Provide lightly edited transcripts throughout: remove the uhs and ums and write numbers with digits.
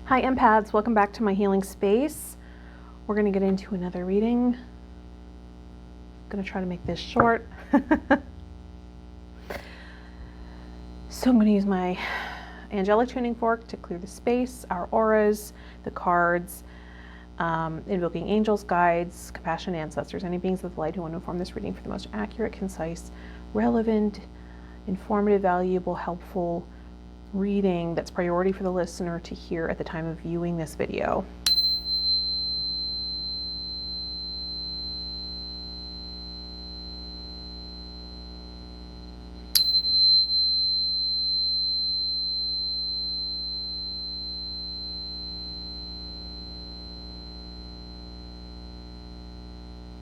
Hi empaths, welcome back to my healing space. We're going to get into another reading. I'm going to try to make this short. So I'm going to use my angelic tuning fork to clear the space, our auras, the cards, invoking angels, guides, compassionate ancestors, any beings of the light who want to inform this reading for the most accurate, concise, relevant, informative, valuable, helpful reading that's priority for the listener to hear at the time of viewing this video.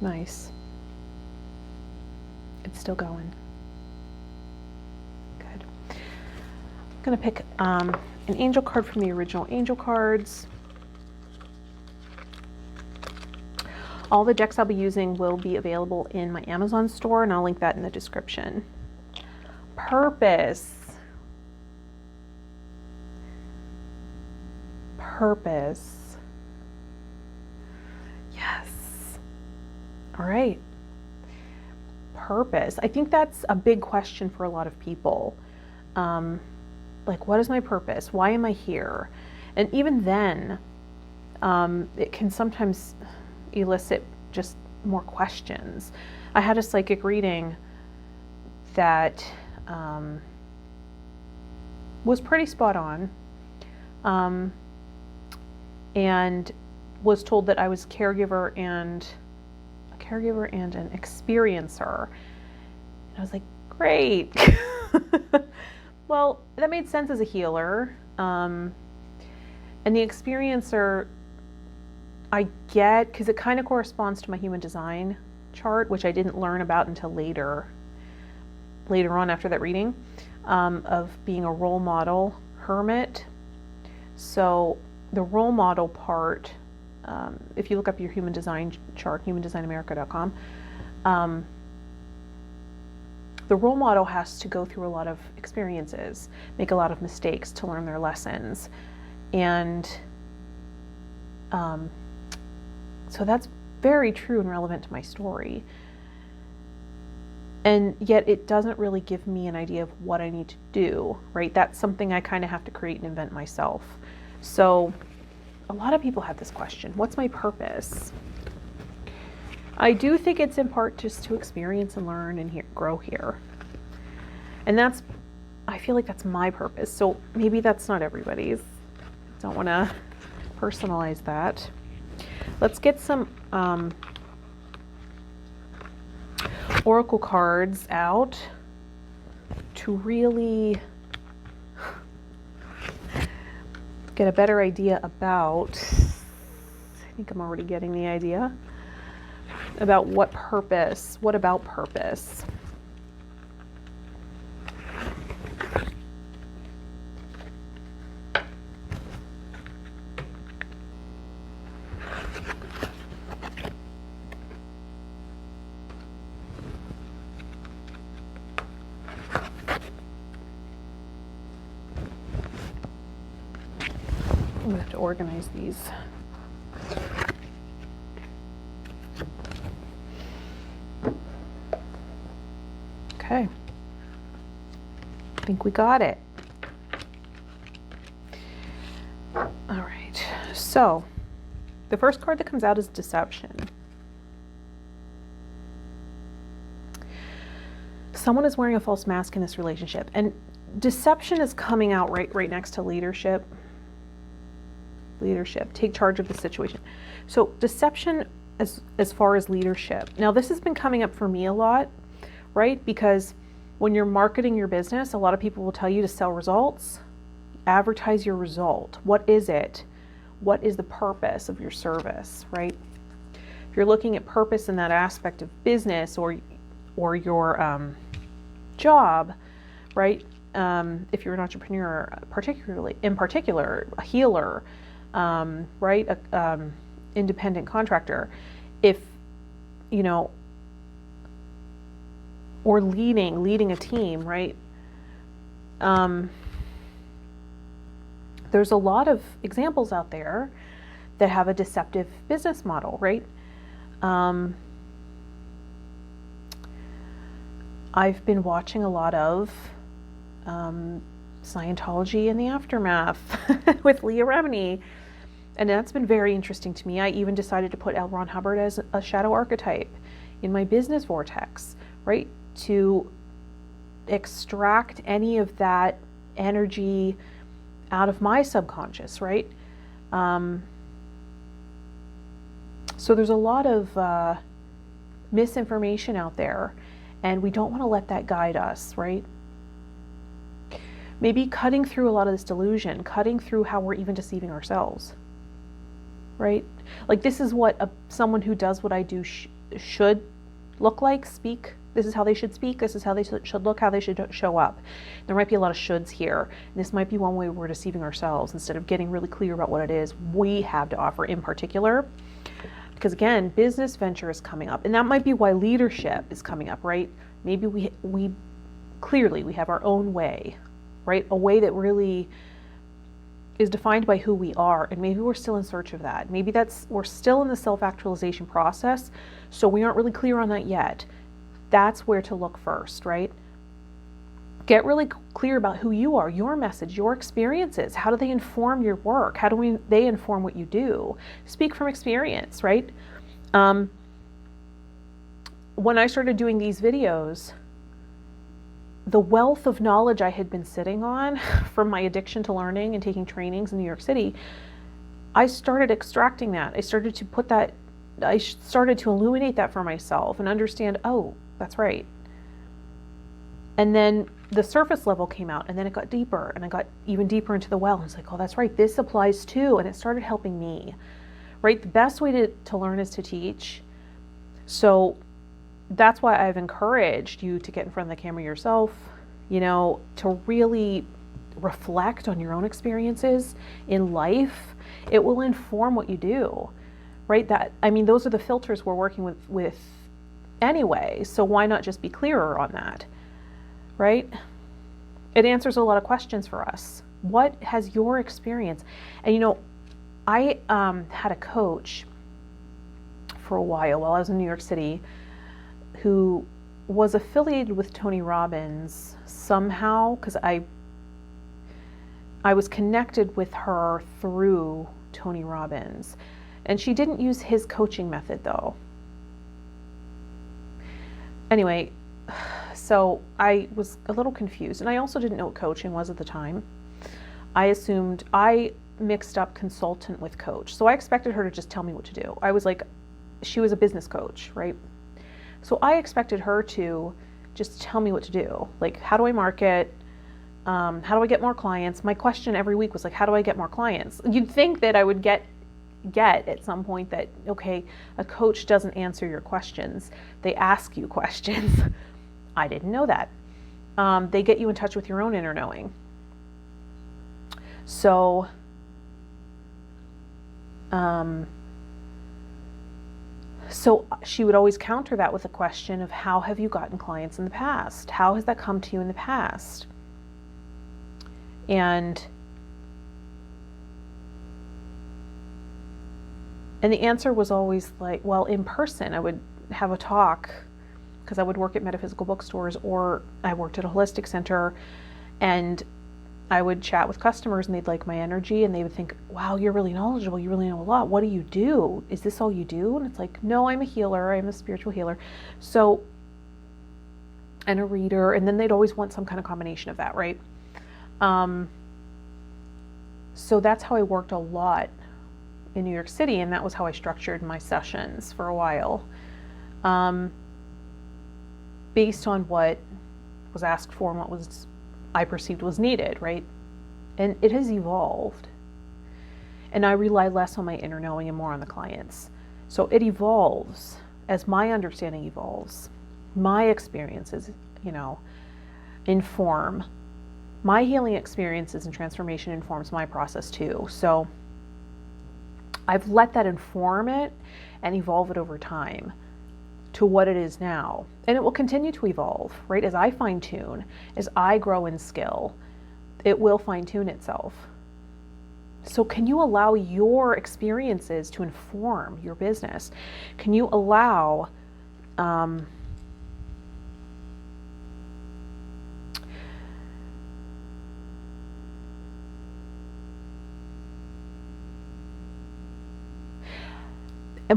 Nice. It's still going. Good. I'm going to pick an angel card from the original angel cards. All the decks I'll be using will be available in my Amazon store, and I'll link that in the description. Purpose. Purpose. Yes. All right. Purpose. I think that's a big question for a lot of people. Like, what is my purpose? Why am I here? And even then, it can sometimes elicit just more questions. I had a psychic reading that was pretty spot on, and was told that I was a caregiver and an experiencer. And I was like, great. Well, that made sense as a healer. And the experiencer, I get, because it kind of corresponds to my human design chart, which I didn't learn about until later on after that reading, of being a role model hermit. So the role model part, if you look up your human design chart, humandesignamerica.com, the role model has to go through a lot of experiences, make a lot of mistakes to learn their lessons. And so that's very true and relevant to my story. And yet it doesn't really give me an idea of what I need to do, right? That's something I kind of have to create and invent myself. So a lot of people have this question, what's my purpose? I do think it's in part just to experience and learn and grow here. And I feel like that's my purpose. So maybe that's not everybody's. Don't want to personalize that. Let's get some oracle cards out to really get a better idea about, I think I'm already getting the idea, about what about purpose. I'm going to have to organize these. Okay. I think we got it. All right. So the first card that comes out is deception. Someone is wearing a false mask in this relationship, and deception is coming out right next to leadership. Leadership, take charge of the situation. So deception as far as leadership. Now this has been coming up for me a lot, right? Because when you're marketing your business, a lot of people will tell you to sell results, advertise your result. What is it? What is the purpose of your service, right? If you're looking at purpose in that aspect of business or your job, right? If you're an entrepreneur, in particular, a healer, right? Independent contractor, if, or leading a team, right? There's a lot of examples out there that have a deceptive business model, right? I've been watching a lot of Scientology and the Aftermath with Leah Remini, and that's been very interesting to me. I even decided to put L. Ron Hubbard as a shadow archetype in my business vortex, right? To extract any of that energy out of my subconscious, right? So there's a lot of misinformation out there, and we don't want to let that guide us, right? Maybe cutting through a lot of this delusion, cutting through how we're even deceiving ourselves, right? Like, this is what someone who does what I do should look like, speak. This is how they should speak. This is how they should look, how they should show up. There might be a lot of shoulds here. This might be one way we're deceiving ourselves instead of getting really clear about what it is we have to offer in particular. Because again, business venture is coming up, and that might be why leadership is coming up, right? Maybe we clearly have our own way, right? A way that really is defined by who we are, and maybe we're still in search of that. Maybe we're still in the self-actualization process, so we aren't really clear on that yet. That's where to look first, right? Get really clear about who you are, your message, your experiences. How do they inform your work? How do they inform what you do? Speak from experience, right? When I started doing these videos, the wealth of knowledge I had been sitting on from my addiction to learning and taking trainings in New York City, I started extracting that. I started to illuminate that for myself and understand, oh, that's right. And then the surface level came out, and then it got deeper, and I got even deeper into the well. And it's like, oh, that's right, this applies too. And it started helping me, right? The best way to learn is to teach. So that's why I've encouraged you to get in front of the camera yourself, to really reflect on your own experiences in life. It will inform what you do, right? Those are the filters we're working with anyway. So why not just be clearer on that, right? It answers a lot of questions for us. What has your experience? And I had a coach for a while I was in New York City who was affiliated with Tony Robbins somehow, because I was connected with her through Tony Robbins, and she didn't use his coaching method though. Anyway, so I was a little confused, and I also didn't know what coaching was at the time. I mixed up consultant with coach, so I expected her to just tell me what to do. I was like, she was a business coach, right? So I expected her to just tell me what to do. Like, how do I market? How do I get more clients? My question every week was like, how do I get more clients? You'd think that I would get at some point that, okay, a coach doesn't answer your questions. They ask you questions. I didn't know that. They get you in touch with your own inner knowing. So, so she would always counter that with a question of, how have you gotten clients in the past? How has that come to you in the past? And the answer was always like, well, in person. I would have a talk, because I would work at metaphysical bookstores, or I worked at a holistic center, and I would chat with customers, and they'd like my energy, and they would think, wow, you're really knowledgeable. You really know a lot. What do you do? Is this all you do? And it's like, no, I'm a healer. I'm a spiritual healer. So, and a reader. And then they'd always want some kind of combination of that, right? So that's how I worked a lot in New York City, and that was how I structured my sessions for a while, based on what was asked for and what I perceived was needed, right? And it has evolved, and I rely less on my inner knowing and more on the clients. So it evolves as my understanding evolves. My experiences, inform my healing experiences, and transformation informs my process too. So I've let that inform it and evolve it over time to what it is now. And it will continue to evolve, right? As I fine tune, as I grow in skill, it will fine tune itself. So can you allow your experiences to inform your business? Can you allow and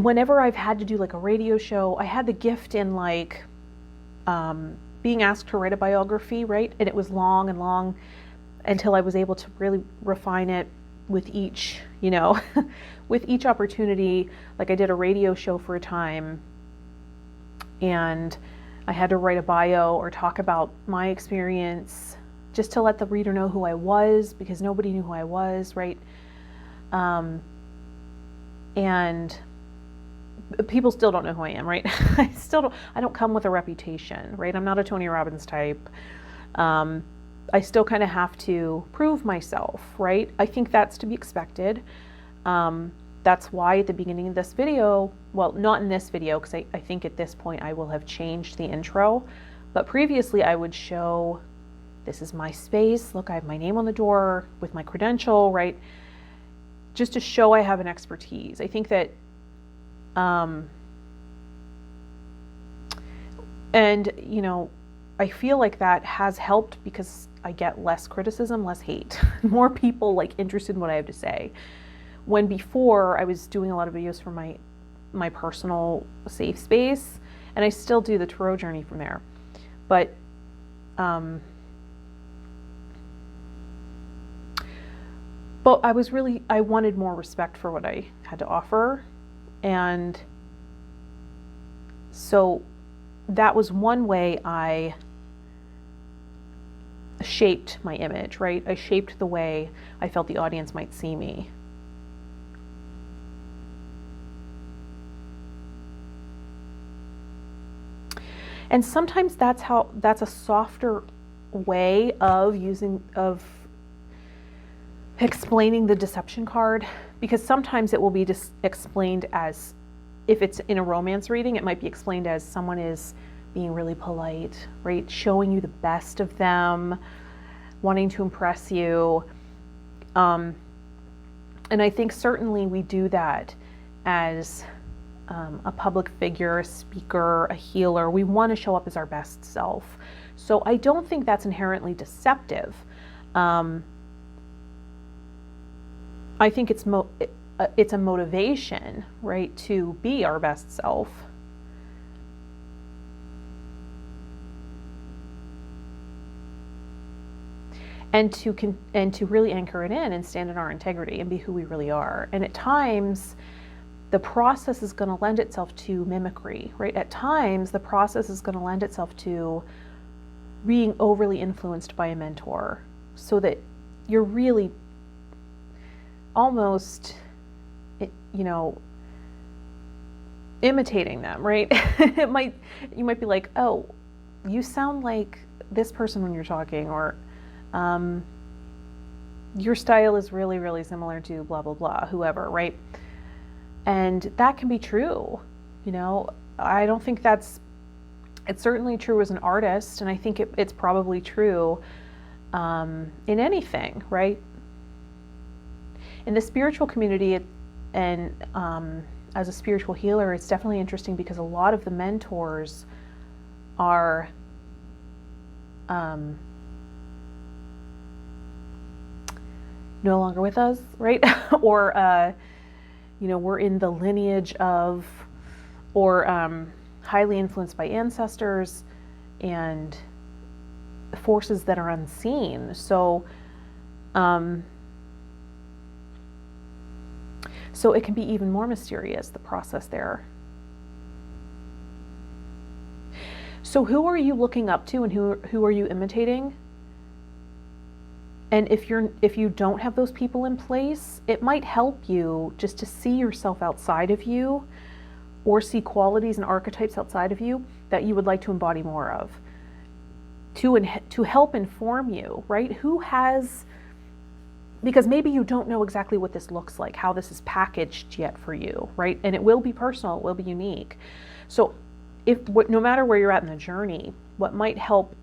whenever I've had to do like a radio show, I had the gift in like being asked to write a biography, right? And it was long and long until I was able to really refine it with each, with each opportunity. Like I did a radio show for a time and I had to write a bio or talk about my experience just to let the reader know who I was, because nobody knew who I was, right? And people still don't know who I am, right? I don't come with a reputation, right? I'm not a Tony Robbins type. I still kind of have to prove myself, right? I think that's to be expected. That's why at the beginning of this video, well, not in this video, because I think at this point I will have changed the intro, but previously I would show, this is my space. Look, I have my name on the door with my credential, right? Just to show I have an expertise. I think that and I feel like that has helped because I get less criticism, less hate, more people like interested in what I have to say. When before I was doing a lot of videos from my personal safe space, and I still do the tarot journey from there, but I wanted more respect for what I had to offer. And so that was one way I shaped my image, right? I shaped the way I felt the audience might see me. And sometimes that's a softer way of explaining the deception card, because sometimes it will be just explained as, if it's in a romance reading, it might be explained as someone is being really polite, right? Showing you the best of them, wanting to impress you. And I think certainly we do that as a public figure, a speaker, a healer. We want to show up as our best self. So I don't think that's inherently deceptive. I think it's a motivation, right, to be our best self. And to really anchor it in and stand in our integrity and be who we really are. And at times, the process is going to lend itself to mimicry, right? At times, the process is going to lend itself to being overly influenced by a mentor, so that you're really almost, imitating them, right? You might be like, oh, you sound like this person when you're talking, or your style is really, really similar to blah, blah, blah, whoever, right? And that can be true. I don't think it's certainly true as an artist, and I think it's probably true in anything, right? In the spiritual community, and as a spiritual healer, it's definitely interesting because a lot of the mentors are no longer with us, right? Or we're in the lineage of, or highly influenced by ancestors and forces that are unseen. So it can be even more mysterious, the process there. So who are you looking up to, and who are you imitating? And if you don't have those people in place, it might help you just to see yourself outside of you, or see qualities and archetypes outside of you that you would like to embody more of, to help inform you, right? Because maybe you don't know exactly what this looks like, how this is packaged yet for you, right? And it will be personal, it will be unique. So no matter where you're at in the journey, what might help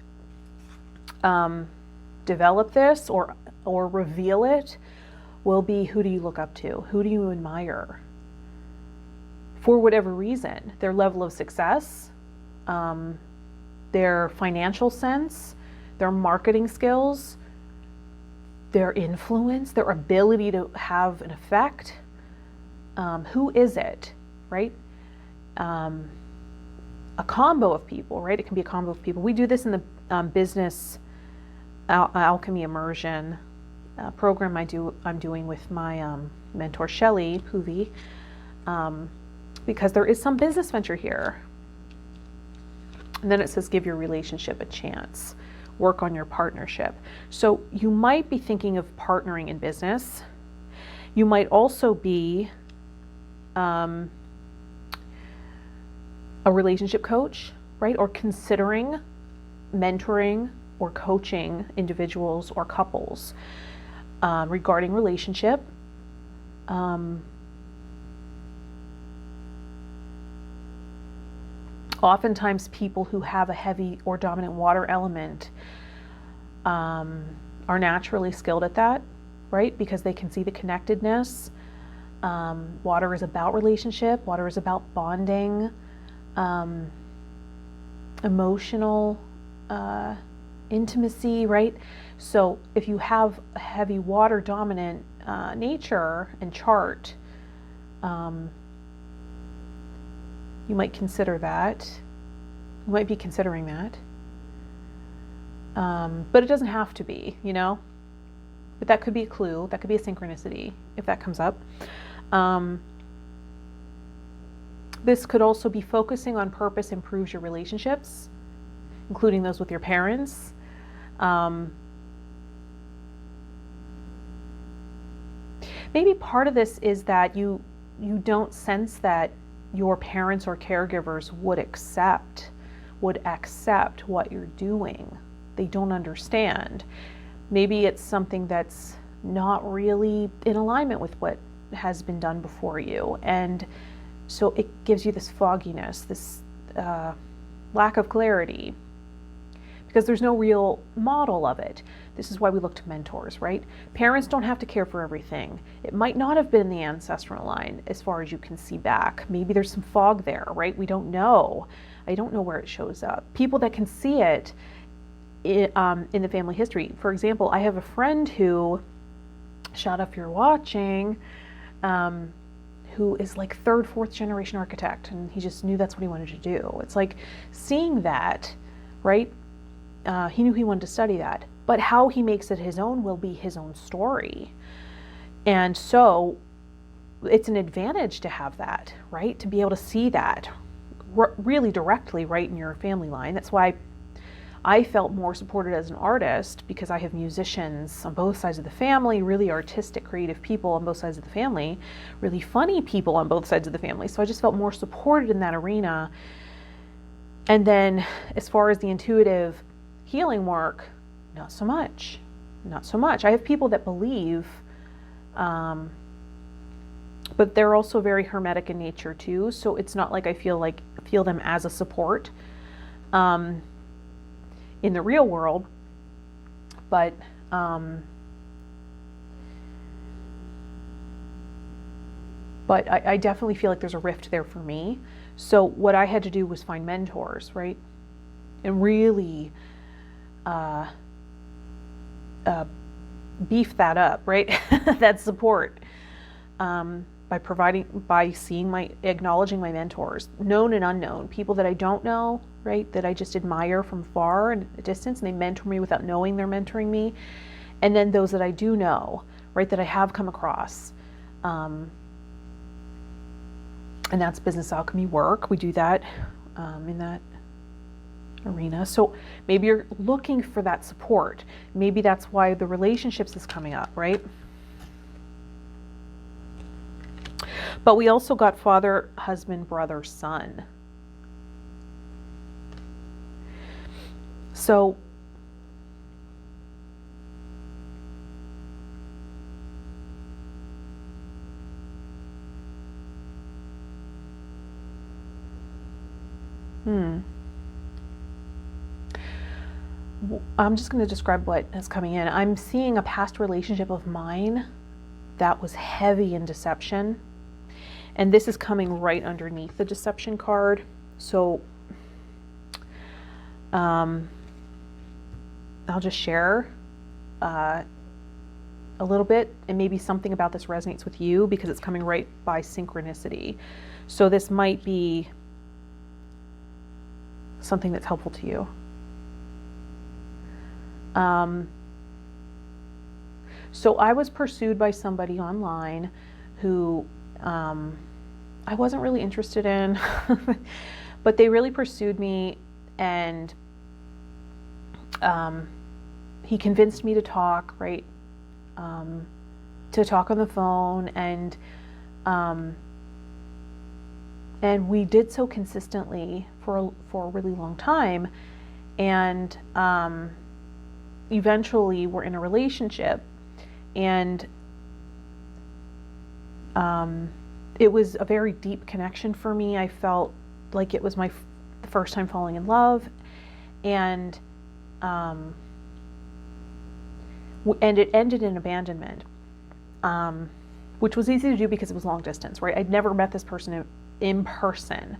develop this or reveal it, will be, who do you look up to? Who do you admire? For whatever reason, their level of success, their financial sense, their marketing skills, their influence, their ability to have an effect. Who is it, right? A combo of people, right? It can be a combo of people. We do this in the business alchemy immersion program I'm doing with my mentor Shelley Poovey, because there is some business venture here. And then it says, give your relationship a chance. Work on your partnership. So you might be thinking of partnering in business. You might also be a relationship coach, right? Or considering mentoring or coaching individuals or couples regarding relationship. Oftentimes people who have a heavy or dominant water element are naturally skilled at that, right? Because they can see the connectedness. Water is about relationship. Water is about bonding, emotional intimacy, right? So if you have a heavy water dominant nature and chart, you might consider that. You might be considering that. But it doesn't have to be, you know? But that could be a clue. That could be a synchronicity if that comes up. This could also be focusing on purpose improves your relationships, including those with your parents. Maybe part of this is that you don't sense that your parents or caregivers would accept what you're doing. They don't understand. Maybe it's something that's not really in alignment with what has been done before you. And so it gives you this fogginess, this lack of clarity, because there's no real model of it. This is why we look to mentors, right? Parents don't have to care for everything. It might not have been the ancestral line as far as you can see back. Maybe there's some fog there, right? We don't know. I don't know where it shows up. People that can see it in the family history. For example, I have a friend who, shout out if you're watching, who is like third, fourth generation architect, and he just knew that's what he wanted to do. It's like seeing that, right? He knew he wanted to study that, but how he makes it his own will be his own story. And so it's an advantage to have that, right? To be able to see that really directly right in your family line. That's why I felt more supported as an artist, because I have musicians on both sides of the family, really artistic, creative people on both sides of the family, really funny people on both sides of the family. So I just felt more supported in that arena. And then as far as the intuitive healing work, not so much. I have people that believe, but they're also very hermetic in nature too. So it's not like I feel them as a support in the real world, but I definitely feel like there's a rift there for me. So what I had to do was find mentors, right? And really beef that up, right? That support by acknowledging my mentors, known and unknown, people that I don't know, right? That I just admire from far and a distance, and they mentor me without knowing they're mentoring me. And then those that I do know, right? That I have come across. And that's business alchemy work. We do that in that arena. So maybe you're looking for that support. Maybe that's why the relationships is coming up, right? But we also got father, husband, brother, son. So I'm just going to describe what is coming in. I'm seeing a past relationship of mine that was heavy in deception. And this is coming right underneath the deception card. So I'll just share a little bit, and maybe something about this resonates with you because it's coming right by synchronicity. So this might be something that's helpful to you. So I was pursued by somebody online who I wasn't really interested in, but they really pursued me, and he convinced me to talk, right? To talk on the phone, and we did so consistently for a really long time, and eventually we're in a relationship, and it was a very deep connection for me. I felt like it was the first time falling in love, and it ended in abandonment, which was easy to do because it was long distance, right? I'd never met this person in person.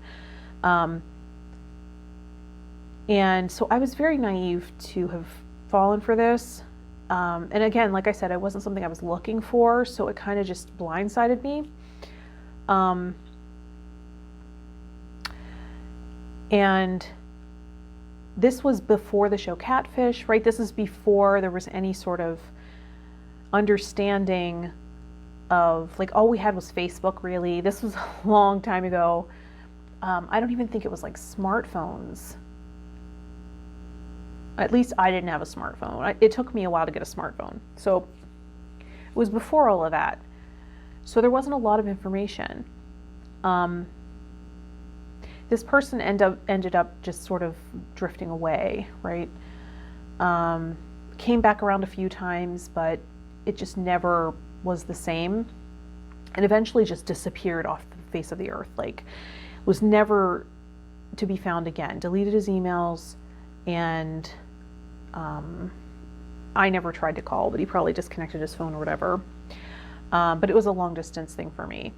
And so I was very naive to have fallen for this. And again, like I said, it wasn't something I was looking for, so it kind of just blindsided me. And this was before the show Catfish, right? This is before there was any sort of understanding of, like, all we had was Facebook, really. This was a long time ago. I don't even think it was like smartphones. At least I didn't have a smartphone. It took me a while to get a smartphone. So it was before all of that. So there wasn't a lot of information. This person ended up just sort of drifting away, right? Came back around a few times, but it just never was the same, and eventually just disappeared off the face of the earth. Like, was never to be found again. Deleted his emails, and I never tried to call, but he probably disconnected his phone or whatever. But it was a long distance thing for me.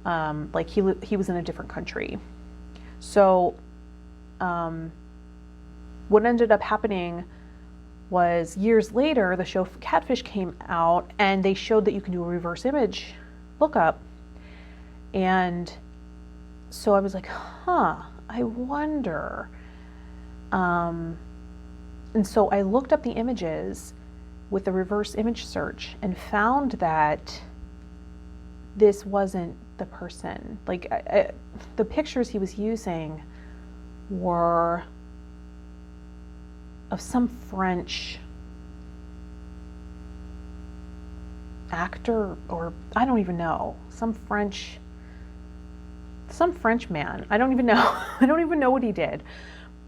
Like, he was in a different country. So what ended up happening was, years later, the show Catfish came out, and they showed that you can do a reverse image lookup. And so I was like, I wonder. And so I looked up the images with the reverse image search and found that this wasn't the person. Like, the pictures he was using were of some French actor, or I don't even know, some French man. I don't even know. I don't even know what he did.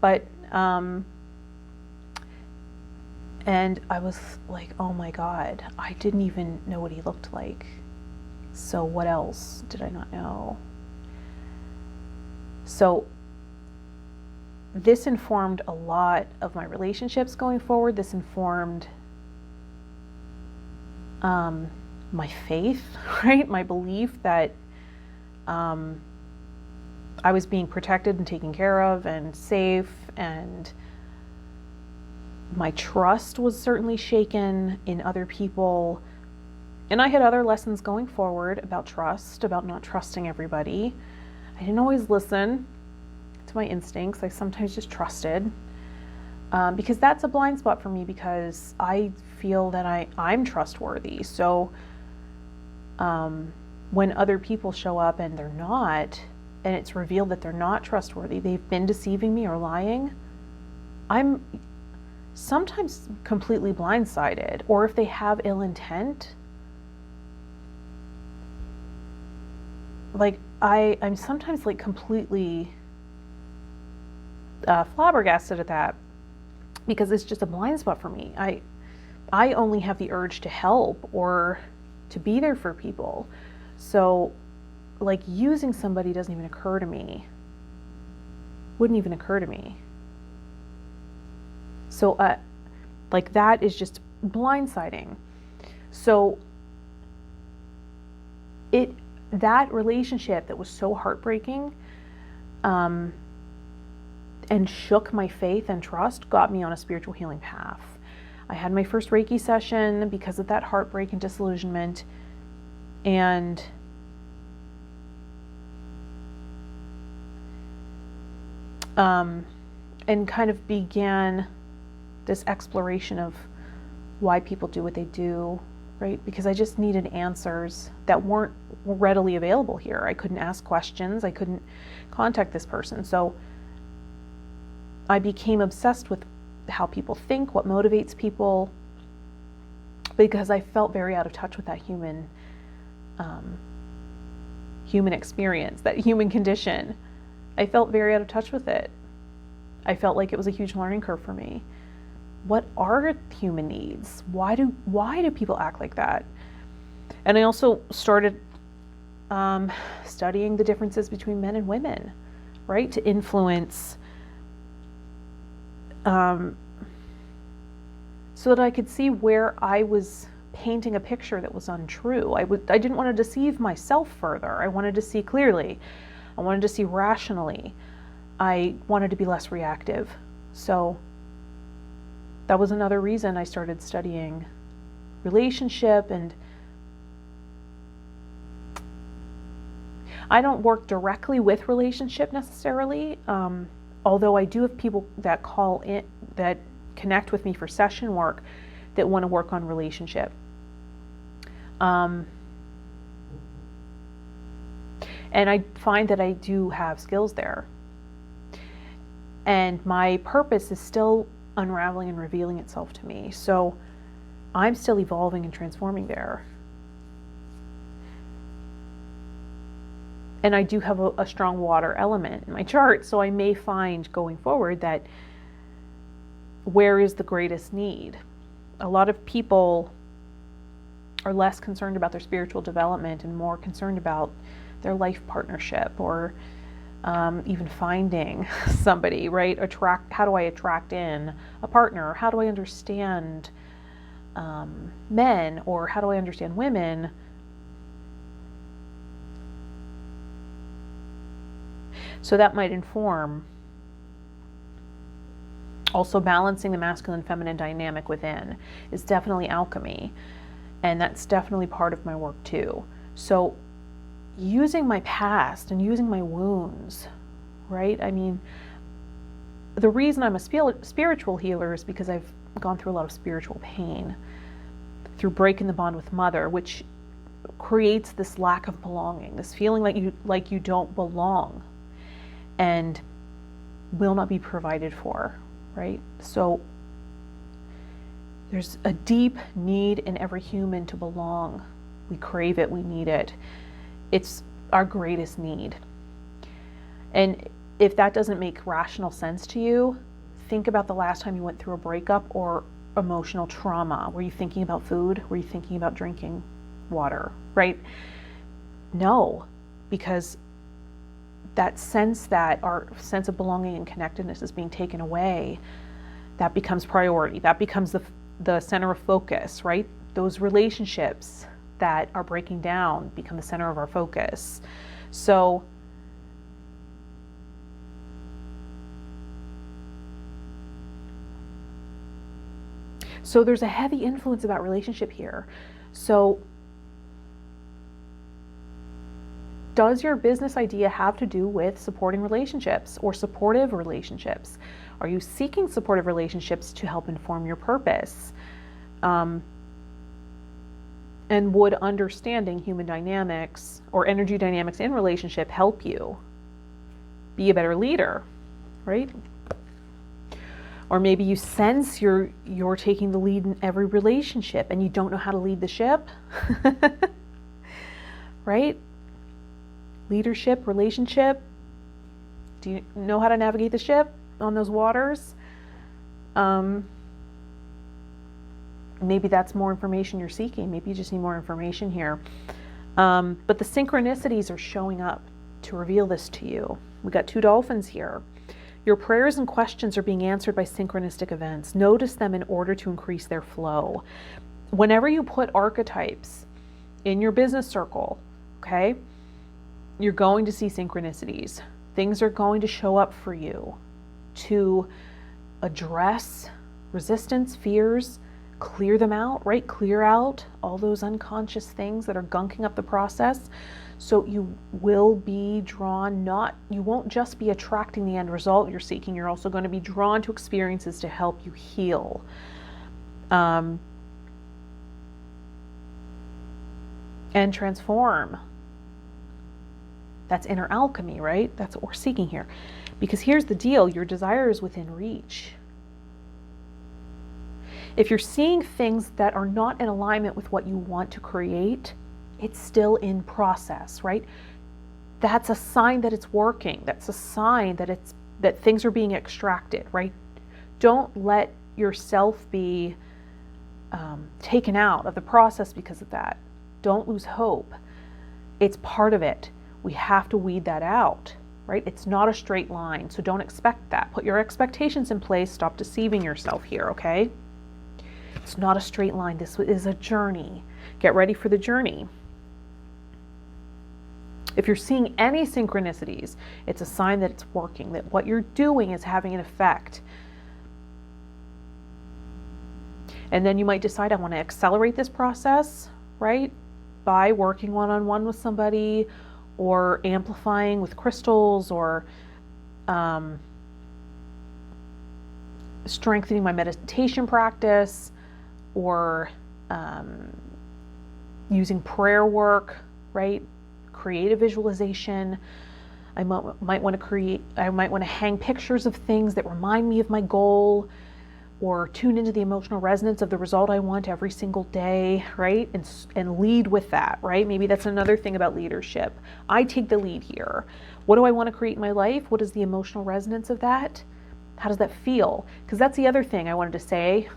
But and I was like, oh my God, I didn't even know what he looked like. So what else did I not know? So this informed a lot of my relationships going forward. This informed my faith, right? My belief that I was being protected and taken care of and safe, and my trust was certainly shaken in other people. And I had other lessons going forward about trust, about not trusting everybody. I didn't always listen to my instincts. I sometimes just trusted, because that's a blind spot for me, because I feel that I'm trustworthy. So when other people show up and they're not, and it's revealed that they're not trustworthy, they've been deceiving me or lying, I'm sometimes completely blindsided. Or if they have ill intent, like I'm sometimes like completely flabbergasted at that, because it's just a blind spot for me. I only have the urge to help or to be there for people. So like, using somebody doesn't even occur to me. Wouldn't even occur to me. So like, that is just blindsiding. So that relationship that was so heartbreaking, and shook my faith and trust, got me on a spiritual healing path. I had my first Reiki session because of that heartbreak and disillusionment, and kind of began this exploration of why people do what they do, right? Because I just needed answers that weren't readily available here. I couldn't ask questions. I couldn't contact this person. So I became obsessed with how people think, what motivates people, because I felt very out of touch with that human experience, that human condition. I felt very out of touch with it. I felt like it was a huge learning curve for me. What are human needs? Why do people act like that? And I also started studying the differences between men and women, right? To influence, so that I could see where I was painting a picture that was untrue. I didn't want to deceive myself further. I wanted to see clearly. I wanted to see rationally. I wanted to be less reactive. So that was another reason I started studying relationship. And I don't work directly with relationship necessarily, although I do have people that call in, that connect with me for session work, that want to work on relationship. And I find that I do have skills there. And my purpose is still unraveling and revealing itself to me. So I'm still evolving and transforming there. And I do have a strong water element in my chart, so I may find going forward that where is the greatest need? A lot of people are less concerned about their spiritual development and more concerned about their life partnership, or even finding somebody, right? How do I attract in a partner? How do I understand men, or how do I understand women? So that might inform also balancing the masculine feminine dynamic within is definitely alchemy, and that's definitely part of my work too. So using my past and using my wounds, right? I mean, the reason I'm a spiritual healer is because I've gone through a lot of spiritual pain through breaking the bond with mother, which creates this lack of belonging, this feeling like you don't belong and will not be provided for, right? So there's a deep need in every human to belong. We crave it, we need it. It's our greatest need. And if that doesn't make rational sense to you, think about the last time you went through a breakup or emotional trauma. Were you thinking about food? Were you thinking about drinking water, right? No, because that sense, that our sense of belonging and connectedness is being taken away, that becomes priority. That becomes the center of focus, right? Those relationships that are breaking down become the center of our focus. So there's a heavy influence about relationship here. So does your business idea have to do with supporting relationships or supportive relationships? Are you seeking supportive relationships to help inform your purpose? And would understanding human dynamics or energy dynamics in relationship help you be a better leader, right? Or maybe you sense you're taking the lead in every relationship and you don't know how to lead the ship, right? Leadership, relationship. Do you know how to navigate the ship on those waters? Maybe that's more information you're seeking. Maybe you just need more information here. But the synchronicities are showing up to reveal this to you. We got 2 dolphins here. Your prayers and questions are being answered by synchronistic events. Notice them in order to increase their flow. Whenever you put archetypes in your business circle, okay? You're going to see synchronicities. Things are going to show up for you to address resistance, fears, clear them out, right? Clear out all those unconscious things that are gunking up the process. So you will be drawn, you won't just be attracting the end result you're seeking, you're also going to be drawn to experiences to help you heal. And transform. That's inner alchemy, right? That's what we're seeking here. Because here's the deal, your desire is within reach. If you're seeing things that are not in alignment with what you want to create, it's still in process, right? That's a sign that it's working. That's a sign that things are being extracted, right? Don't let yourself be taken out of the process because of that. Don't lose hope. It's part of it. We have to weed that out, right? It's not a straight line, so don't expect that. Put your expectations in place. Stop deceiving yourself here, okay? It's not a straight line. This is a journey. Get ready for the journey. If you're seeing any synchronicities, it's a sign that it's working, that what you're doing is having an effect. And then you might decide, I want to accelerate this process, right? By working one-on-one with somebody, or amplifying with crystals, or strengthening my meditation practice, or using prayer work, right? Creative visualization. I might want to hang pictures of things that remind me of my goal, or tune into the emotional resonance of the result I want every single day, right? And lead with that, right? Maybe that's another thing about leadership. I take the lead here. What do I want to create in my life? What is the emotional resonance of that? How does that feel? Because that's the other thing I wanted to say,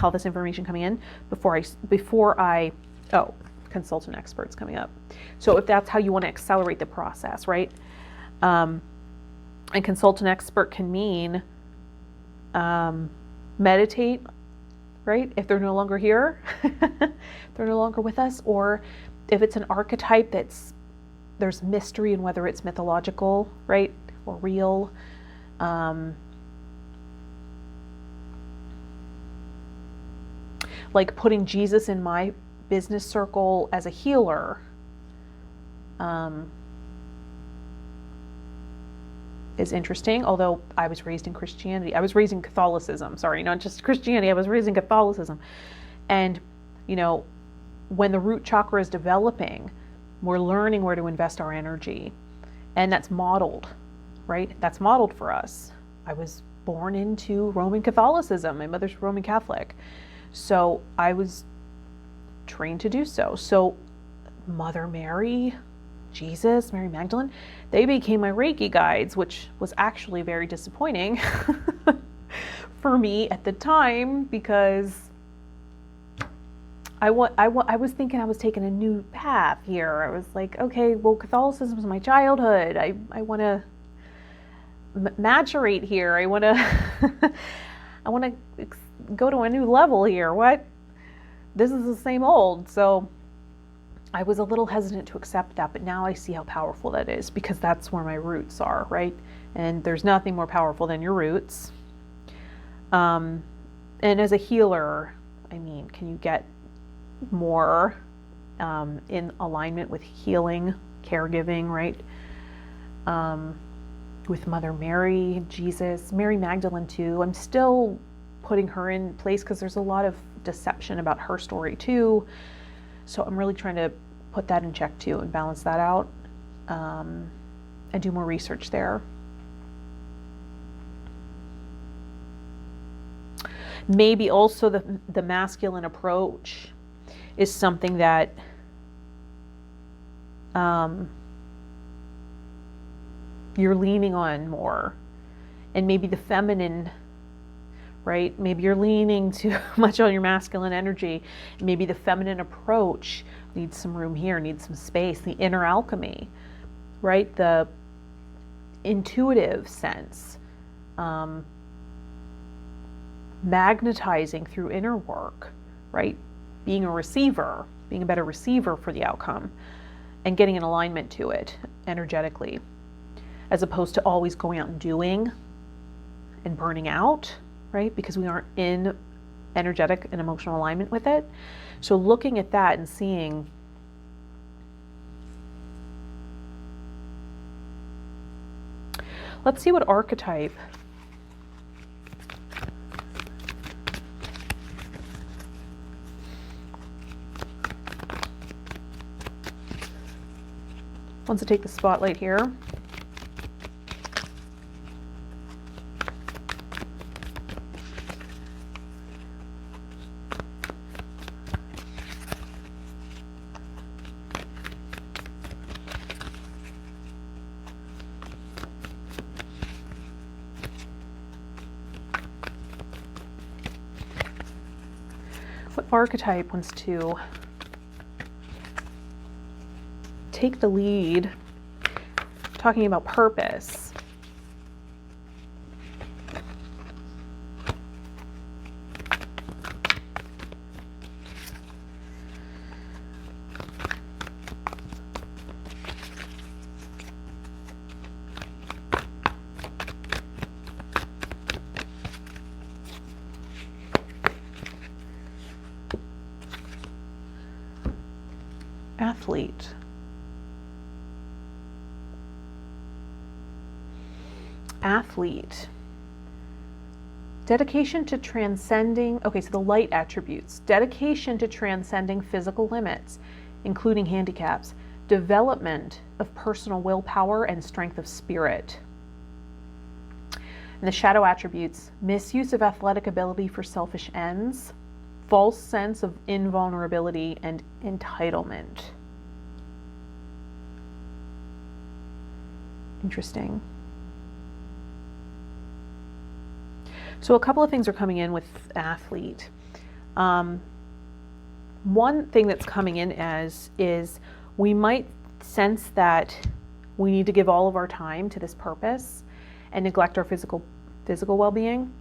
all this information coming in before I consultant experts coming up. So if that's how you want to accelerate the process, right? And consultant expert can mean meditate, right? If they're no longer here, they're no longer with us, or if it's an archetype there's mystery in whether it's mythological, right, or real. Like putting Jesus in my business circle as a healer is interesting, although I was raised in Christianity. I was raised in Catholicism, sorry, not just Christianity, I was raised in Catholicism. And, when the root chakra is developing, we're learning where to invest our energy. And that's modeled, right? That's modeled for us. I was born into Roman Catholicism. My mother's Roman Catholic. So I was trained to do so. So Mother Mary, Jesus, Mary Magdalene, they became my Reiki guides, which was actually very disappointing for me at the time, because I was thinking I was taking a new path here. I was like, okay, well, Catholicism is my childhood. I want to maturate here. I want to go to a new level here. What? This is the same old. So I was a little hesitant to accept that, but now I see how powerful that is, because that's where my roots are, right? And there's nothing more powerful than your roots. And as a healer, can you get more in alignment with healing, caregiving, right? With Mother Mary, Jesus, Mary Magdalene too. I'm still putting her in place because there's a lot of deception about her story too. So I'm really trying to put that in check too and balance that out, and do more research there. Maybe also the masculine approach is something that you're leaning on more, and maybe the feminine, right? Maybe you're leaning too much on your masculine energy. Maybe the feminine approach needs some room here, needs some space. The inner alchemy, right? The intuitive sense, magnetizing through inner work, right? Being a receiver, being a better receiver for the outcome, and getting an alignment to it energetically, as opposed to always going out and doing and burning out, right? Because we aren't in energetic and emotional alignment with it. So looking at that and seeing, let's see what archetype wants to take the spotlight here. What archetype wants to take the lead, talking about purpose? Athlete. Athlete. Dedication to transcending, okay, so the light attributes. Dedication to transcending physical limits, including handicaps. Development of personal willpower and strength of spirit. And the shadow attributes: misuse of athletic ability for selfish ends, false sense of invulnerability, and entitlement. Interesting. So a couple of things are coming in with athlete. One thing that's coming in as is we might sense that we need to give all of our time to this purpose and neglect our physical well-being,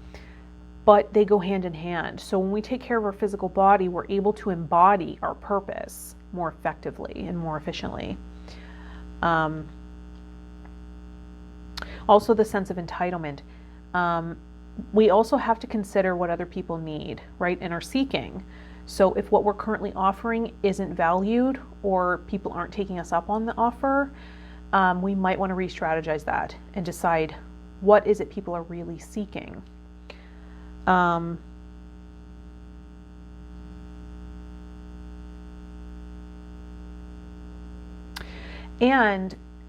but they go hand in hand. So when we take care of our physical body, we're able to embody our purpose more effectively and more efficiently. Also the sense of entitlement. We also have to consider what other people need, right, and are seeking. So if what we're currently offering isn't valued or people aren't taking us up on the offer, we might want to re-strategize that and decide what is it people are really seeking. And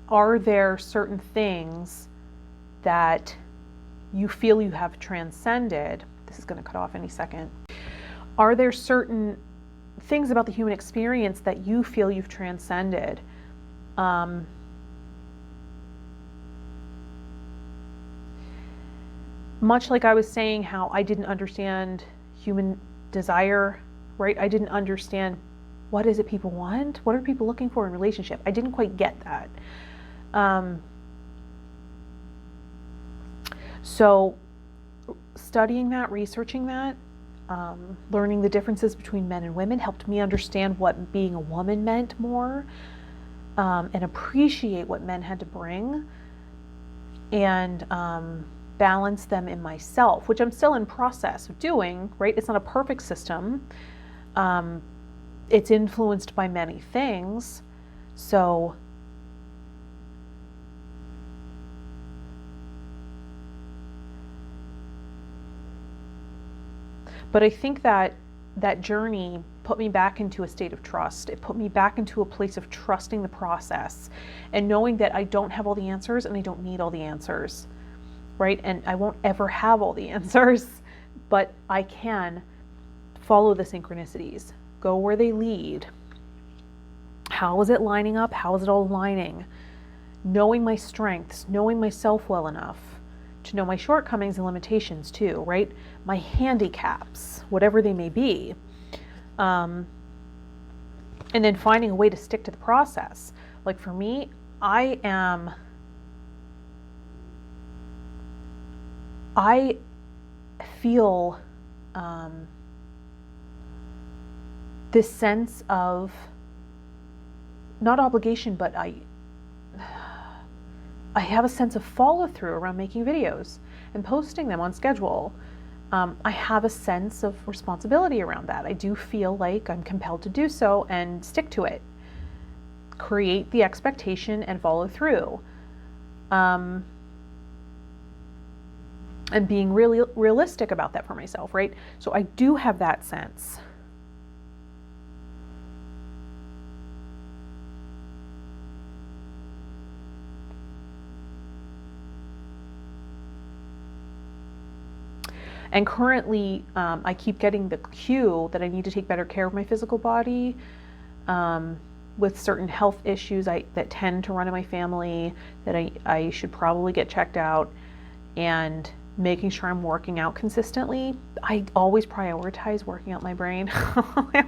are there certain things that you feel you have transcended? This is going to cut off any second. Are there certain things about the human experience that you feel you've transcended? Much like I was saying how I didn't understand human desire, right? I didn't understand what is it people want? What are people looking for in a relationship? I didn't quite get that. So studying that, researching that, learning the differences between men and women helped me understand what being a woman meant more, and appreciate what men had to bring, and balance them in myself, which I'm still in process of doing, right? It's not a perfect system. It's influenced by many things. So but I think that that journey put me back into a state of trust. It put me back into a place of trusting the process and knowing that I don't have all the answers and I don't need all the answers, right? And I won't ever have all the answers, but I can follow the synchronicities, go where they lead. How is it lining up? How is it all aligning? Knowing my strengths, knowing myself well enough to know my shortcomings and limitations too, right? My handicaps, whatever they may be. And then finding a way to stick to the process. Like for me, I feel this sense of not obligation, but I have a sense of follow through around making videos and posting them on schedule. I have a sense of responsibility around that. I do feel like I'm compelled to do so and stick to it. Create the expectation and follow through. And being really realistic about that for myself, right? So I do have that sense. And currently, I keep getting the cue that I need to take better care of my physical body with certain health issues that tend to run in my family, that I should probably get checked out, and making sure I'm working out consistently. I always prioritize working out my brain. I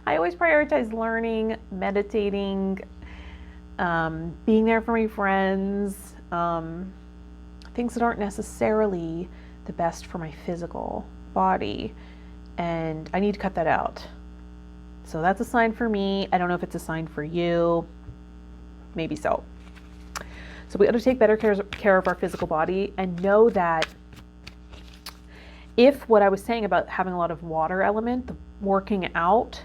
always prioritize learning, meditating, being there for my friends, things that aren't necessarily the best for my physical body, and I need to cut that out. So that's a sign for me. I don't know if it's a sign for you. Maybe so. So we got to take better care of our physical body, and know that if what I was saying about having a lot of water element, the working out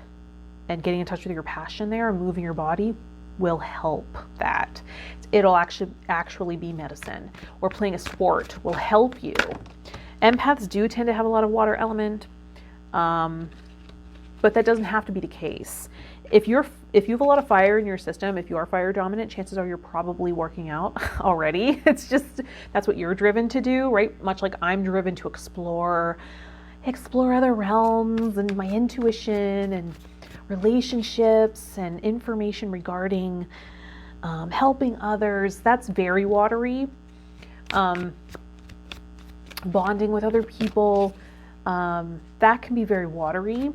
and getting in touch with your passion there and moving your body will help that. It'll actually be medicine, or playing a sport will help you. Empaths do tend to have a lot of water element, but that doesn't have to be the case. If you have a lot of fire in your system, if you are fire dominant, chances are you're probably working out already. It's just, that's what you're driven to do, right? Much like I'm driven to explore other realms, and my intuition and relationships and information regarding helping others. That's very watery. Bonding with other people, that can be very watery.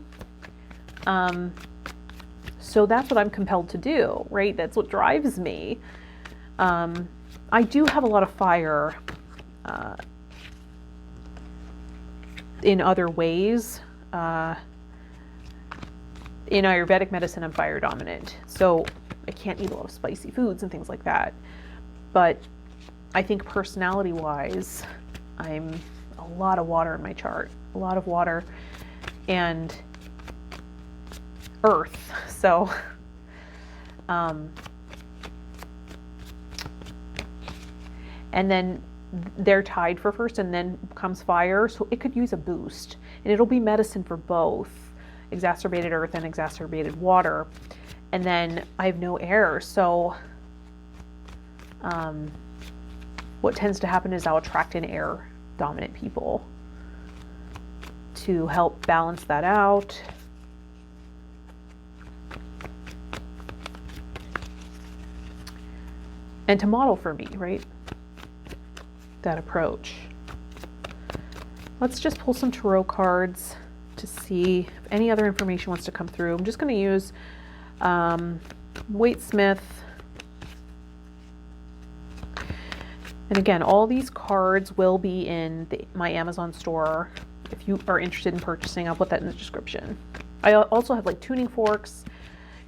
So that's what I'm compelled to do, right? That's what drives me. I do have a lot of fire in other ways. In Ayurvedic medicine, I'm fire dominant, so I can't eat a lot of spicy foods and things like that. But I think personality-wise, I'm a lot of water in my chart, a lot of water and earth. So, and then they're tied for first, and then comes fire. So it could use a boost, and it'll be medicine for both exacerbated earth and exacerbated water. And then I have no air. So, what tends to happen is I'll attract in air dominant people to help balance that out. And to model for me, right? That approach. Let's just pull some tarot cards to see if any other information wants to come through. I'm just going to use Waite-Smith. And again, all these cards will be in my Amazon store. If you are interested in purchasing, I'll put that in the description. I also have like tuning forks.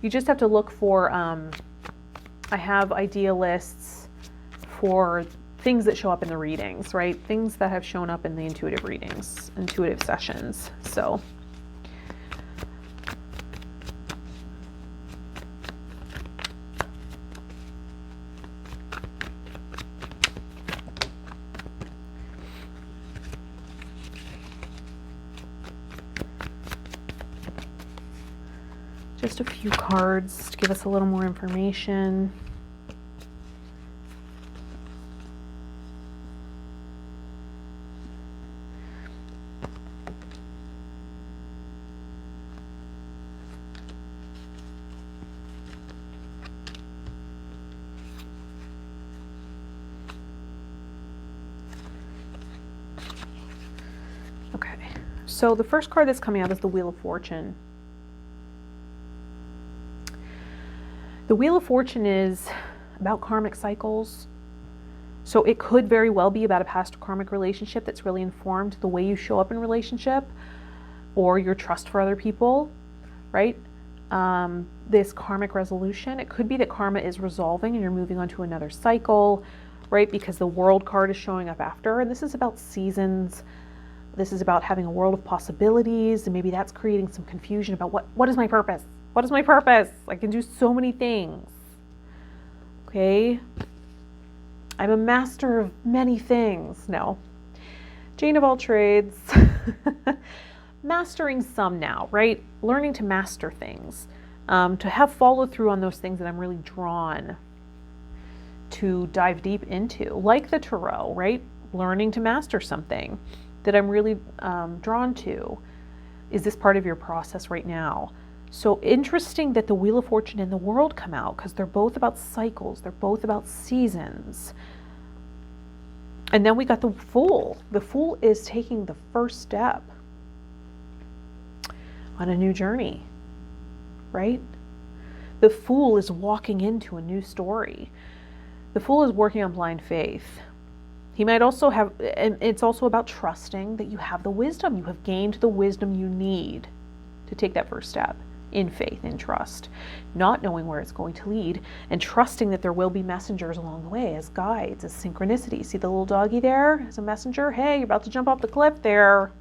You just have to look for, I have idea lists for things that show up in the readings, right? Things that have shown up in the intuitive readings, intuitive sessions. So, just a few cards to give us a little more information. Okay, so the first card that's coming out is the Wheel of Fortune. The Wheel of Fortune is about karmic cycles. So it could very well be about a past karmic relationship that's really informed the way you show up in relationship or your trust for other people, right? this karmic resolution. It could be that karma is resolving and you're moving on to another cycle, right? Because the world card is showing up after, and this is about seasons. This is about having a world of possibilities, and maybe that's creating some confusion about what is my purpose? What is my purpose? I can do so many things. Okay. I'm a master of many things. No. Jane of all trades. Mastering some now, right? Learning to master things. To have followed through on those things that I'm really drawn to dive deep into. Like the tarot, right? Learning to master something that I'm really drawn to. Is this part of your process right now? So interesting that the Wheel of Fortune and the World come out, because they're both about cycles. They're both about seasons. And then we got the Fool. The Fool is taking the first step on a new journey, right? The Fool is walking into a new story. The Fool is working on blind faith. He might also have, and it's also about trusting that you have the wisdom. You have gained the wisdom you need to take that first step in faith, in trust, not knowing where it's going to lead, and trusting that there will be messengers along the way as guides, as synchronicities. See the little doggy there as a messenger? Hey, you're about to jump off the cliff there.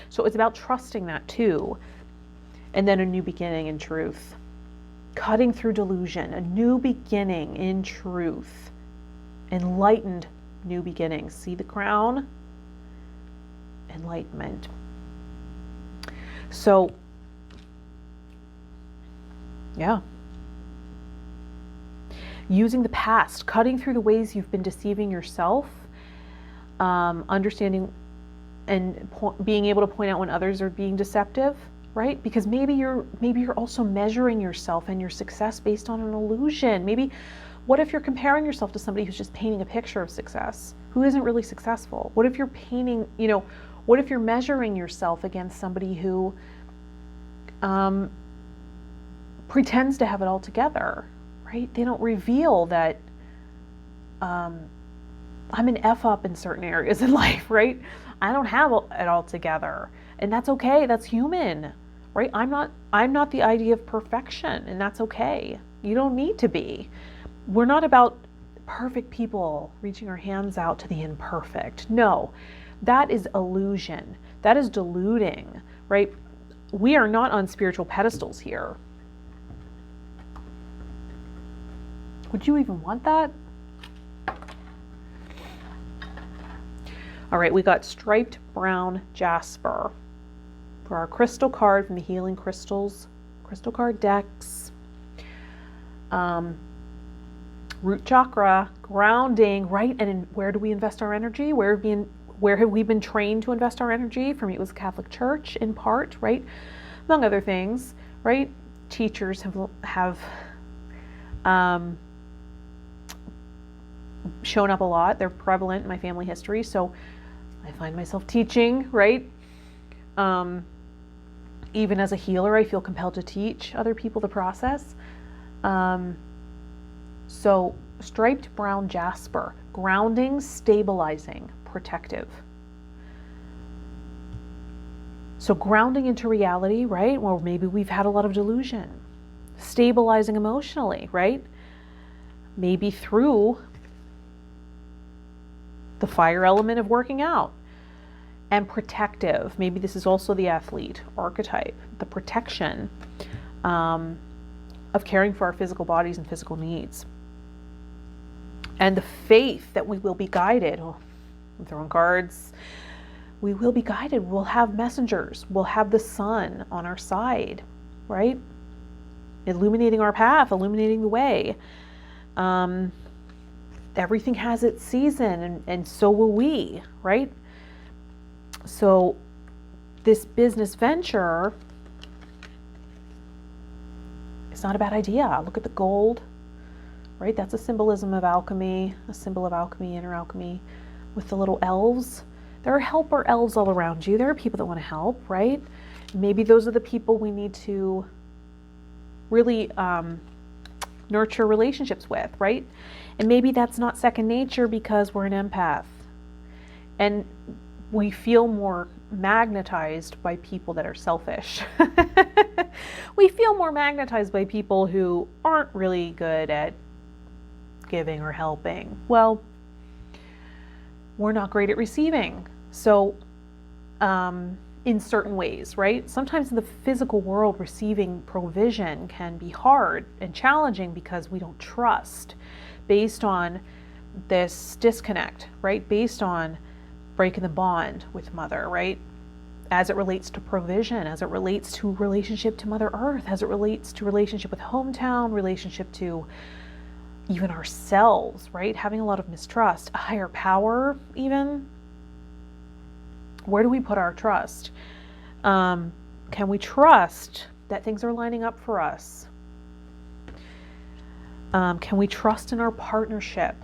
So it's about trusting that too. And then a new beginning in truth. Cutting through delusion, a new beginning in truth. Enlightened new beginnings. See the crown? Enlightenment. So, yeah. Using the past, cutting through the ways you've been deceiving yourself, understanding and being able to point out when others are being deceptive, right? Because maybe you're also measuring yourself and your success based on an illusion. Maybe, what if you're comparing yourself to somebody who's just painting a picture of success, who isn't really successful? What if you're painting, what if you're measuring yourself against somebody who pretends to have it all together, right? They don't reveal that I'm an F up in certain areas in life, right? I don't have it all together, and that's okay. That's human, right? I'm not the idea of perfection, and that's okay. You don't need to be. We're not about perfect people reaching our hands out to the imperfect. No, that is illusion. That is deluding, right? We are not on spiritual pedestals here. Would you even want that? All right, we got striped brown jasper for our crystal card from the Healing Crystals crystal card decks. Root chakra, grounding, right? And where do we invest our energy? Where have we been trained to invest our energy? For me, it was Catholic Church in part, right? Among other things, right? Teachers have shown up a lot. They're prevalent in my family history. So I find myself teaching, right? Even as a healer, I feel compelled to teach other people the process. So striped brown jasper, grounding, stabilizing, protective. So grounding into reality, right? Well, maybe we've had a lot of delusion. Stabilizing emotionally, right? Maybe through the fire element of working out. And protective. Maybe this is also the athlete archetype, the protection of caring for our physical bodies and physical needs. And the faith that we will be guided. Oh, I'm throwing cards. We will be guided. We'll have messengers. We'll have the sun on our side, right? Illuminating our path, illuminating the way. Everything has its season, and so will we, right? So this business venture is not a bad idea. Look at the gold, right? That's a symbolism of alchemy, a symbol of alchemy, inner alchemy, with the little elves. There are helper elves all around you. There are people that want to help, right? Maybe those are the people we need to really nurture relationships with, right? And maybe that's not second nature because we're an empath. And we feel more magnetized by people that are selfish. We feel more magnetized by people who aren't really good at giving or helping. Well, we're not great at receiving. So, in certain ways, right? Sometimes in the physical world, receiving provision can be hard and challenging because we don't trust, based on this disconnect, right? Based on breaking the bond with Mother, right? As it relates to provision, as it relates to relationship to Mother Earth, as it relates to relationship with hometown, relationship to even ourselves, right? Having a lot of mistrust, a higher power even. Where do we put our trust? Can we trust that things are lining up for us? Can we trust in our partnership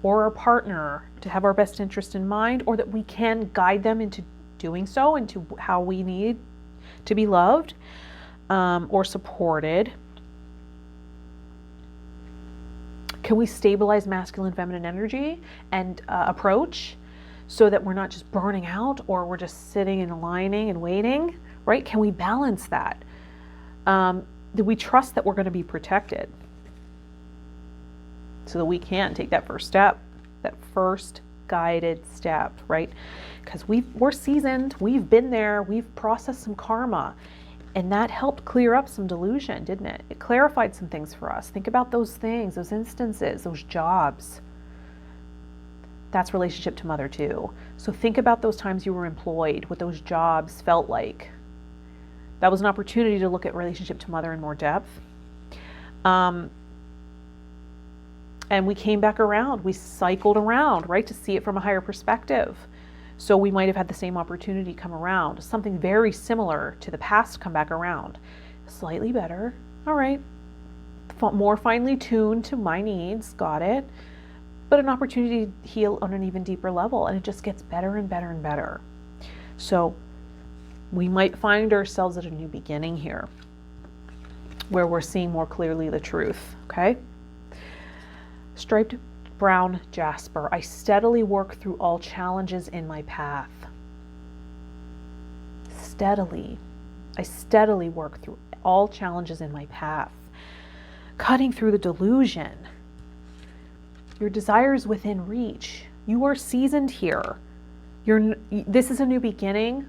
or our partner to have our best interest in mind, or that we can guide them into doing so, into how we need to be loved or supported? Can we stabilize masculine, feminine energy and approach, so that we're not just burning out or we're just sitting and aligning and waiting, right? Can we balance that? Do we trust that we're going to be protected so that we can take that first step, that first guided step, right? Because we're seasoned, we've been there, we've processed some karma, and that helped clear up some delusion, didn't it? It clarified some things for us. Think about those things, those instances, those jobs. That's relationship to Mother too. So think about those times you were employed, what those jobs felt like. That was an opportunity to look at relationship to Mother in more depth. And we came back around, we cycled around, right, to see it from a higher perspective. So we might have had the same opportunity come around, something very similar to the past come back around. Slightly better, all right, more finely tuned to my needs, got it. But an opportunity to heal on an even deeper level, and it just gets better and better and better. So we might find ourselves at a new beginning here, where we're seeing more clearly the truth, okay? Striped brown jasper, I steadily work through all challenges in my path. Steadily. I steadily work through all challenges in my path. Cutting through the delusion. Your desire is within reach. You are seasoned here. This is a new beginning,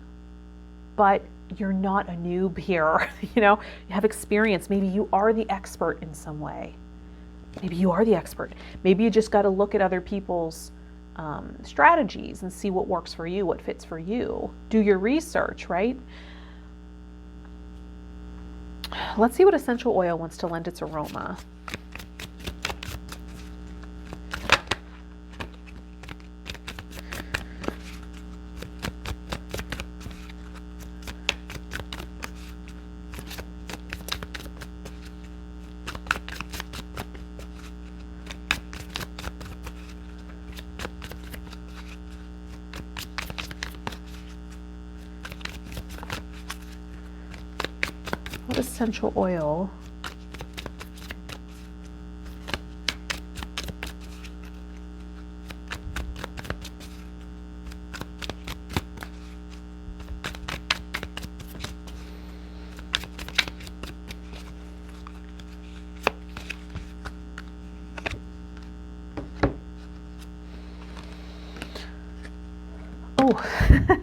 but you're not a noob here. You have experience. Maybe you are the expert in some way. Maybe you are the expert. Maybe you just got to look at other people's strategies and see what works for you, what fits for you. Do your research, right? Let's see what essential oil wants to lend its aroma. What essential oil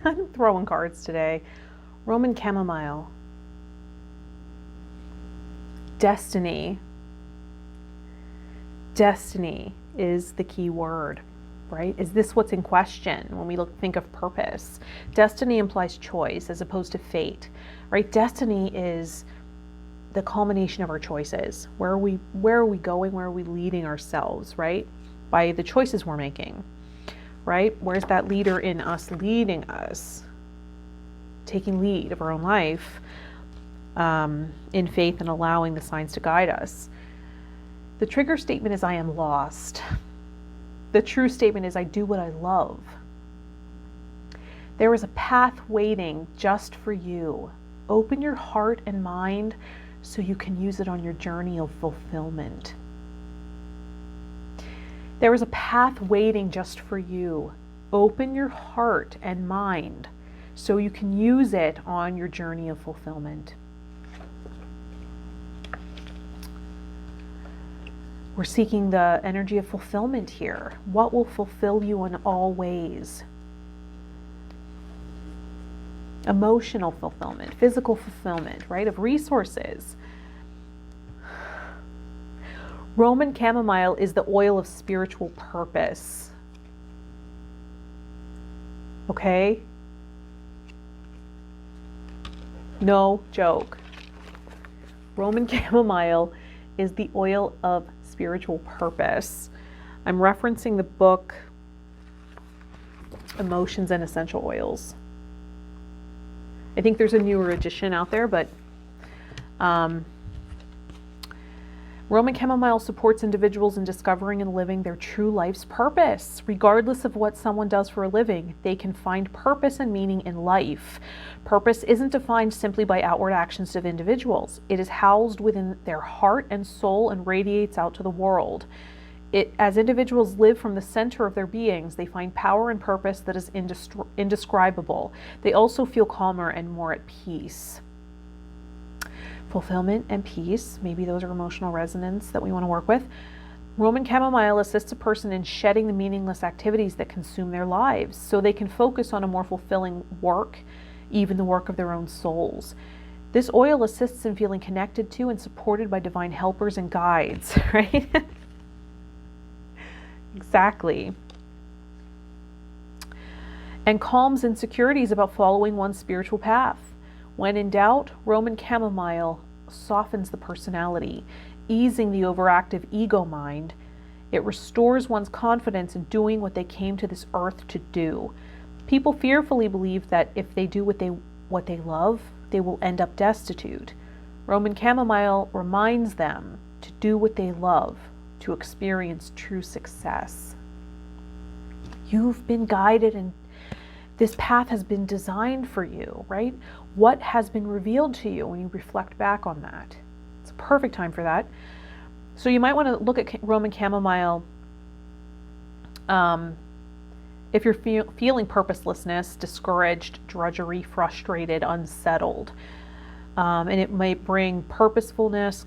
I'm throwing cards today. Roman chamomile. Destiny. Destiny is the key word, right? Is this what's in question when we think of purpose? Destiny implies choice as opposed to fate, right? Destiny is the culmination of our choices. Where are we going? Where are we leading ourselves, right? By the choices we're making, right? Where's that leader in us leading us? Taking lead of our own life. In faith and allowing the signs to guide us. The trigger statement is I am lost. The true statement is I do what I love. There is a path waiting just for you. Open your heart and mind so you can use it on your journey of fulfillment. There is a path waiting just for you. Open your heart and mind so you can use it on your journey of fulfillment. We're seeking the energy of fulfillment here. What will fulfill you in all ways? Emotional fulfillment, physical fulfillment, right? Of resources. Roman chamomile is the oil of spiritual purpose. Okay? No joke. Roman chamomile is the oil of spiritual purpose. I'm referencing the book Emotions and Essential Oils. I think there's a newer edition out there, but Roman chamomile supports individuals in discovering and living their true life's purpose. Regardless of what someone does for a living, they can find purpose and meaning in life. Purpose isn't defined simply by outward actions of individuals. It is housed within their heart and soul and radiates out to the world. As individuals live from the center of their beings, they find power and purpose that is indescribable. They also feel calmer and more at peace. Fulfillment and peace, maybe those are emotional resonance that we want to work with. Roman chamomile assists a person in shedding the meaningless activities that consume their lives so they can focus on a more fulfilling work, even the work of their own souls. This oil assists in feeling connected to and supported by divine helpers and guides, right? Exactly. And calms insecurities about following one's spiritual path. When in doubt, Roman chamomile softens the personality, easing the overactive ego mind. It restores one's confidence in doing what they came to this earth to do. People fearfully believe that if they do what they love, they will end up destitute. Roman chamomile reminds them to do what they love, to experience true success. You've been guided and this path has been designed for you, right? What has been revealed to you when you reflect back on that? It's a perfect time for that. So you might want to look at Roman chamomile if you're feeling purposelessness, discouraged, drudgery, frustrated, unsettled. And it might bring purposefulness,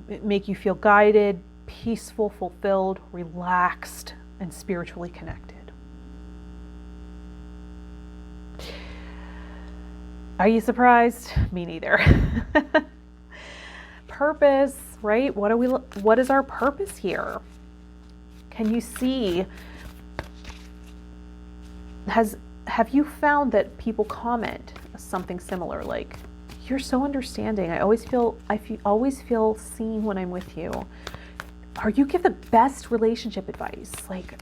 make you feel guided, peaceful, fulfilled, relaxed, and spiritually connected. Are you surprised? Me neither. Purpose, right? What is our purpose here? Can you see? Have you found that people comment something similar, like, "You're so understanding. I always feel seen when I'm with you." Or you give the best relationship advice, like,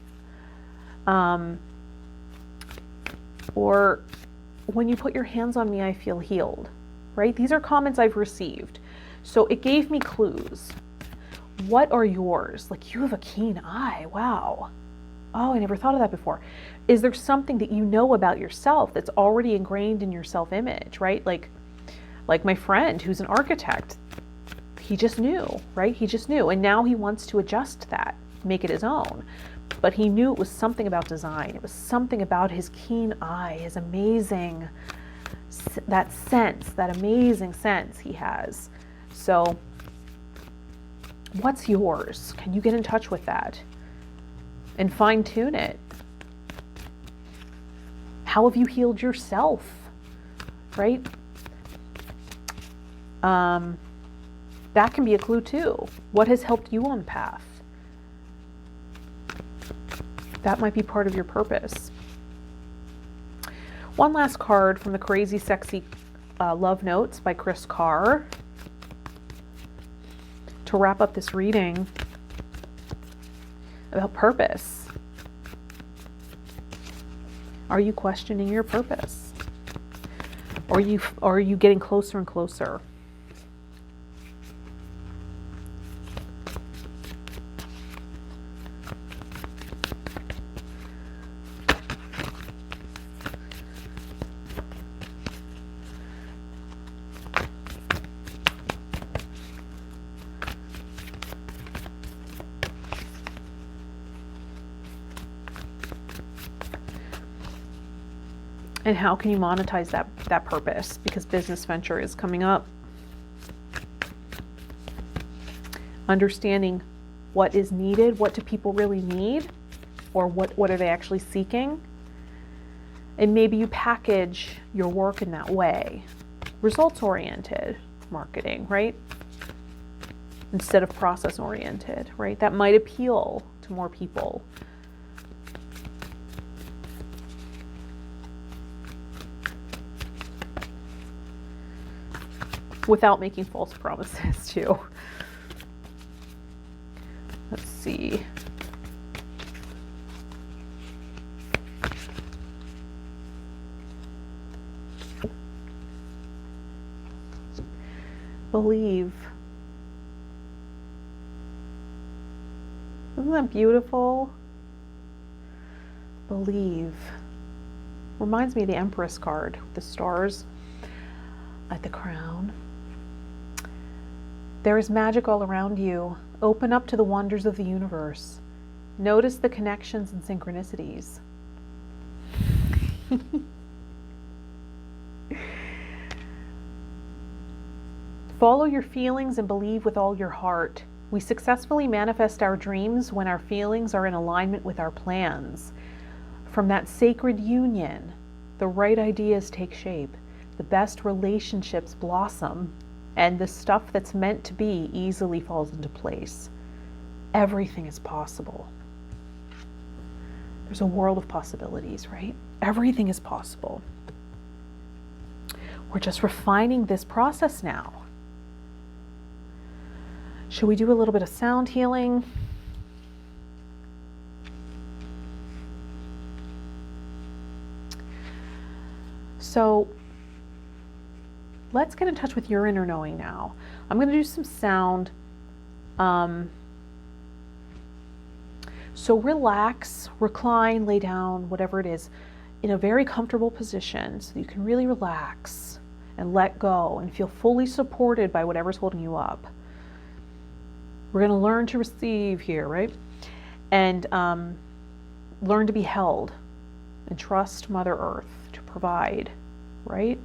or when you put your hands on me, I feel healed, right? These are comments I've received. So it gave me clues. What are yours? Like, you have a keen eye. Wow. Oh, I never thought of that before. Is there something that you know about yourself that's already ingrained in your self-image, right? Like my friend who's an architect, he just knew, right? He just knew. And now he wants to adjust that, make it his own. But he knew it was something about design. It was something about his keen eye, his amazing, that sense, that amazing sense he has. So what's yours? Can you get in touch with that and fine tune it? How have you healed yourself, right? That can be a clue too. What has helped you on the path? That might be part of your purpose. One last card from the Crazy Sexy Love Notes by Chris Carr to wrap up this reading about purpose. Are you questioning your purpose? Or are you getting closer and closer? And how can you monetize that purpose? Because business venture is coming up. Understanding what is needed, what do people really need, or what are they actually seeking? And maybe you package your work in that way. Results-oriented marketing, right? Instead of process-oriented, right? That might appeal to more people. Without making false promises too. Let's see. Believe. Isn't that beautiful? Believe. Reminds me of the Empress card, the stars at the crown. There is magic all around you. Open up to the wonders of the universe. Notice the connections and synchronicities. Follow your feelings and believe with all your heart. We successfully manifest our dreams when our feelings are in alignment with our plans. From that sacred union, the right ideas take shape, the best relationships blossom, and the stuff that's meant to be easily falls into place. Everything is possible. There's a world of possibilities, right? Everything is possible. We're just refining this process now. Should we do a little bit of sound healing? So let's get in touch with your inner knowing now. I'm going to do some sound. So relax, recline, lay down, whatever it is, in a very comfortable position so you can really relax and let go and feel fully supported by whatever's holding you up. We're going to learn to receive here, right? And learn to be held and trust Mother Earth to provide, right?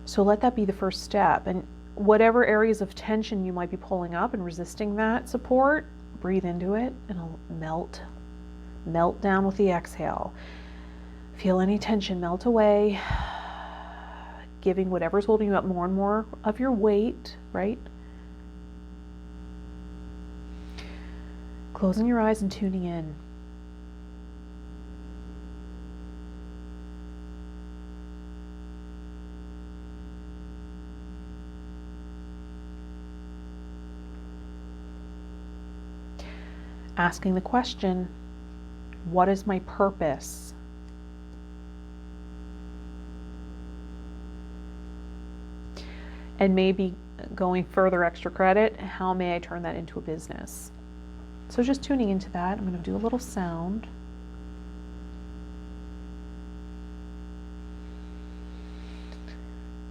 So let that be the first step. And whatever areas of tension you might be pulling up and resisting that support, breathe into it and it'll melt down with the exhale. Feel any tension melt away, giving whatever's holding you up more and more of your weight, right? Closing your eyes and tuning in. Asking the question, what is my purpose? And maybe going further extra credit, how may I turn that into a business? So just tuning into that, I'm going to do a little sound.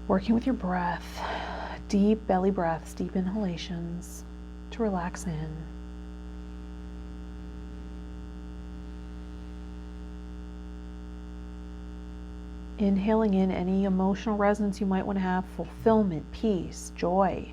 Working with your breath, deep belly breaths, deep inhalations to relax in. Inhaling in any emotional resonance you might want to have, fulfillment, peace, joy.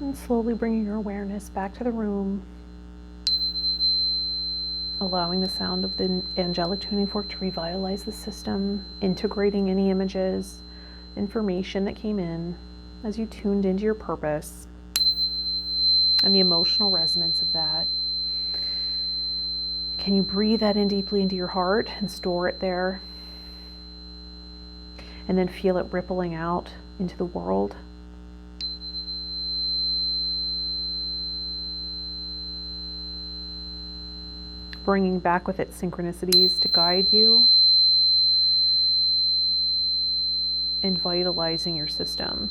And slowly bringing your awareness back to the room, allowing the sound of the angelic tuning fork to revitalize the system, integrating any images, information that came in as you tuned into your purpose and the emotional resonance of that. Can you breathe that in deeply into your heart and store it there? And then feel it rippling out into the world. Bringing back with it synchronicities to guide you and vitalizing your system.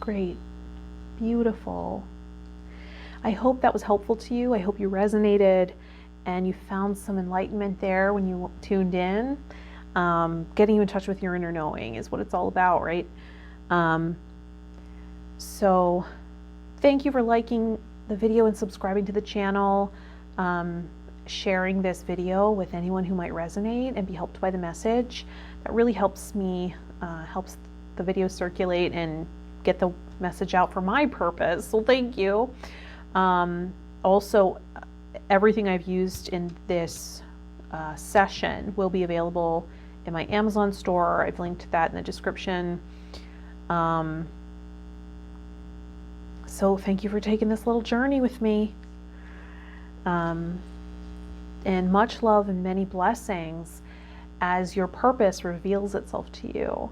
Great. Beautiful. I hope that was helpful to you. I hope you resonated and you found some enlightenment there when you tuned in. Getting you in touch with your inner knowing is what it's all about, right? So thank you for liking the video and subscribing to the channel, sharing this video with anyone who might resonate and be helped by the message. That really helps me, helps the video circulate and get the message out for my purpose. So thank you. Also, everything I've used in this session will be available in my Amazon store. I've linked that in the description. So thank you for taking this little journey with me. And much love and many blessings as your purpose reveals itself to you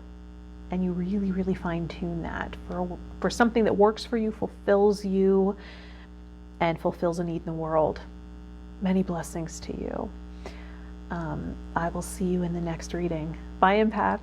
and you really, really fine tune that for something that works for you, fulfills you, and fulfills a need in the world. Many blessings to you. I will see you in the next reading. Bye, Empath.